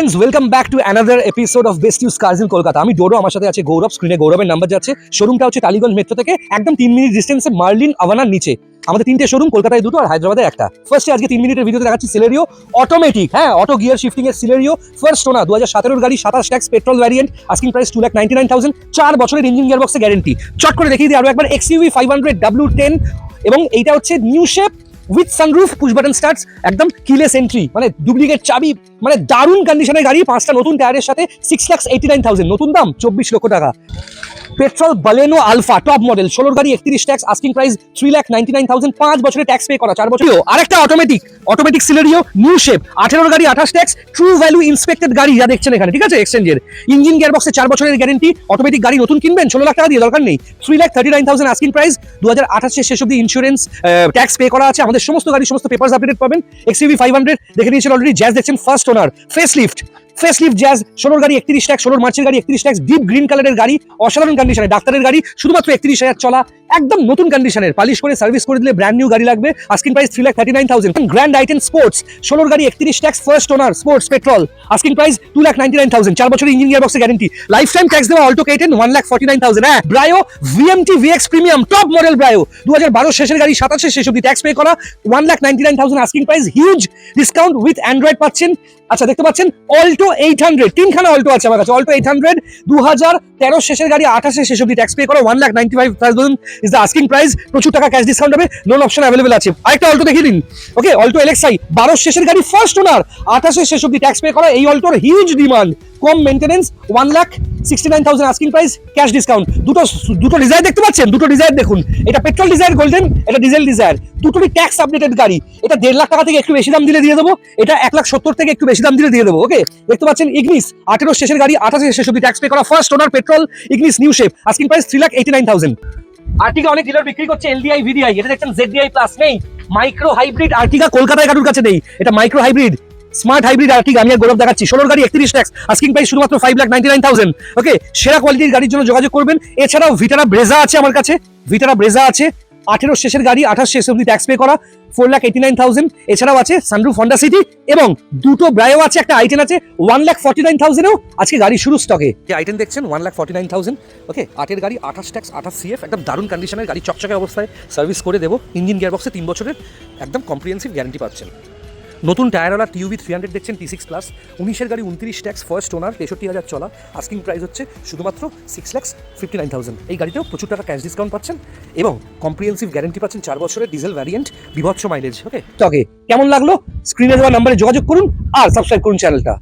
Friends, welcome back to another episode of best use cars in Kolkata. আমি ডোডো, আমার সাথে আছে গৌরব। স্ক্রিনে গৌরবের নাম্বার যাচ্ছে। শোরুমটা হচ্ছে টালিগঞ্জ মেট্রো থেকে একদম 3 মিনিট ডিস্টেন্সে মার্লিন আভানার নিচে। আমাদের 3টে শোরুম, কলকাতায় 2টো আর হায়দ্রাবাদে একটা। ফার্স্টে আজকে 3 মিনিটের ভিডিওতে দেখাচ্ছি সিলেরিও অটোমেটিক, অটো গিয়ার শিফটিং এর সিলেরিও ফার্স্ট ওনার 2017 গাড়ি, 27 tax, petrol variant, asking price 2,99,000, 4 বছরের ইঞ্জিন গিয়ার বক্সে গ্যারেন্টি। চট করে দেখিয়ে দিই আরো একবার, XUV 500 W10 এবং এইটা হচ্ছে new shape with sunroof, push button starts, একদম কিলেস এন্ট্রি, মানে ডুপ্লিকেট চাবি, মানে দারুণ কন্ডিশনের গাড়ি। 5টা নতুন টায়ারের সাথে 6,89,000, নতুন দাম 24 লক্ষ টাকা। Petrol Baleno Alpha top model, 16 গাড়ি, 31 ট্যাক্স, আস্কিং প্রাইস 3,99,000, 5 বছরের ট্যাক্স পে করা, 4 বছর। আরেকটা অটোমেটিক সিলেরিও নিউ শেপ, 18 গাড়ি, 28 ট্যাক্স, ট্রু ভ্যালু ইন্সপেক্টেড গাড়ি যা দেখছেন এখানে, ঠিক আছে, এক্সচেঞ্জের। ইঞ্জিন গিয়ার বক্সে 4 বছরের গ্যারেন্টি। অটোমেটিক গাড়ি নতুন কিনবেন 16 লাখ টাকা দিয়ে, দরকার নেই। 3,39,000 আস্কিং প্রাইস, 2028 শেষ অব্দি ইন্স্যুরেন্স ট্যাক্স পে করা আছে। আমাদের সমস্ত গাড়ি, সমস্ত পেপারস আপডেটেড পাবেন। XUV 500 দেখে নিয়েছেন অলরেডি। জ্যাজ দেখছেন ফার্স্ট ওনার, ফেসলিফট জ্যাজ, 16 গাড়ি, 31 ট্যাক্স, 16 মার্চের গাড়ি, 31 ট্যাক্স, ডিপ গ্রিন কালারের গাড়ি, অসাধারণ কন্ডিশনে, ডাক্তারের গাড়ি, শুধুমাত্র 31,000 চলা, একদম নতুন কন্ডিশনের, পালিশ করে সার্ভিস করে দিলে ব্র্যান্ড নিউ গাড়ি লাগবে। Asking price 3,39,000। গ্র্যান্ড আইটেন স্পোর্টস, 16 গাড়ি, 31 tax, first owner, sports petrol, asking price 2,99,000, 4 বছরের ইঞ্জিন গিয়ার বক্সে গ্যারেন্টি, লাইফ টাইম ট্যাক্স দেওয়া Alto K10 1,49,000। Brio VMT VX premium top model Brio, 2012 শেষের গাড়ি, 27 শেষ অব্দি ট্যাক্স পে করা, 1,99,000 asking price, huge discount with Android পাচ্ছেন। আচ্ছা, দেখতে পাচ্ছেন অল্টো 800, 3খানা অল্টো আছে আমার কাছে। অল্টো 800 2013 শেষের গাড়ি, 28 শেষ অব্দি ট্যাক্স পে করো, 1,95,000 ইজ দ্য আস্কিং প্রাইস। প্রচুর টাকা ক্যাশ ডিসকাউন্ট হবে, লোন অপশন অ্যাভেলেবল আছে। আরেকটা অল্টো দেখিয়ে দিন। ওকে, অল্টো LXi 12 শেষের গাড়ি, ফার্স্ট ওনার, 28 শেষ অব্দি ট্যাক্স পে করা। এই অল্টোর হিউজ ডিমান্ড, কম maintenance, 1,69,000 asking price, cash discount. দুটো ডিজায়ার দেখতে পাচ্ছেন, দুটো ডিজায়ার দেখুন। এটা পেট্রোল ডিজায়ার গোল্ডেন, এটা ডিজেল ডিজায়ার, দুটোরই ট্যাক্স আপডেটেড গাড়ি। এটা 1.5 লাখ টাকা থেকে একটু বেশি দাম দিলে দিয়ে দেবো, এটা 1,70,000 থেকে একটু বেশি দাম দিলে দিয়ে দেবো। ওকে, দেখতে পাচ্ছেন ইগনিস 18 শেষের গাড়ি, 28 শেষ অব্দি ট্যাক্স পে করা, first owner petrol Ignis new shape, asking price 3,89,000। আর্টিকা অনেক ডিলার বিক্রি করছে LDI VDI, এটা দেখছেন ZDI প্লাস নেই। মাইক্রো হাইব্রিড আর্টিকা কলকাতায় কারোর কাছে নেই, এটা মাইক্রো হাইব্রিড স্মার্ট হাইব্রিড আর্টিকা আমি আর গৌরব দেখাচ্ছি। 16 গাড়ি, 31 ট্যাক্স, আস্কিং প্রাইস শুধুমাত্র 5,99,000। ওকে, সেরা কোয়ালিটির গাড়ির জন্য যোগাযোগ করবেন। এছাড়াও ভিটারা ব্রেজা আছে আমার কাছে, ভিটারা ব্রেজা আছে, 18 শেষের গাড়ি, 28 শেষ অব্দি ট্যাক্স পে করা, 4,89,000। এছাড়াও আছে সানরুফ হন্ডা সিটি এবং দুটো ব্রায়ো আছে, একটা আইটেন আছে 1,49,000-এও আজকে গাড়ি শুরু স্টকে। যে আইটেন দেখছেন 1,49,000। ওকে, 8 গাড়ি, 28 ট্যাক্স, 28 CF, একদম দারুণ কন্ডিশনের গাড়ি, চকচকে অবস্থায় সার্ভিস করে দেবো। ইঞ্জিন গিয়ার বক্সে 3 বছরের একদম কম্প্রিহেন্সিভ গ্যারান্টি পাচ্ছেন। নতুন টায়ারওয়ালা TUV 300 দেখছেন, T6 প্লাস, 19 গাড়ি, 29 ট্যাক্স, ফার্স্ট ওনার, 63,000 চলা, আস্কিং প্রাইস হচ্ছে শুধুমাত্র 6,59,000। এই গাড়িতেও প্রচুর টাকা ক্যাশ ডিসকাউন্ট পাচ্ছেন এবং কম্প্রিহেন্সিভ গ্যারান্টি পাচ্ছেন, 4 বছরের ডিজেল ভ্যারিয়েন্ট, বিভৎস মাইলেজ। ওকে, কেমন লাগলো? স্ক্রিনে দেওয়া নাম্বারে যোগাযোগ করুন আর সাবস্ক্রাইব করুন চ্যানেলটা।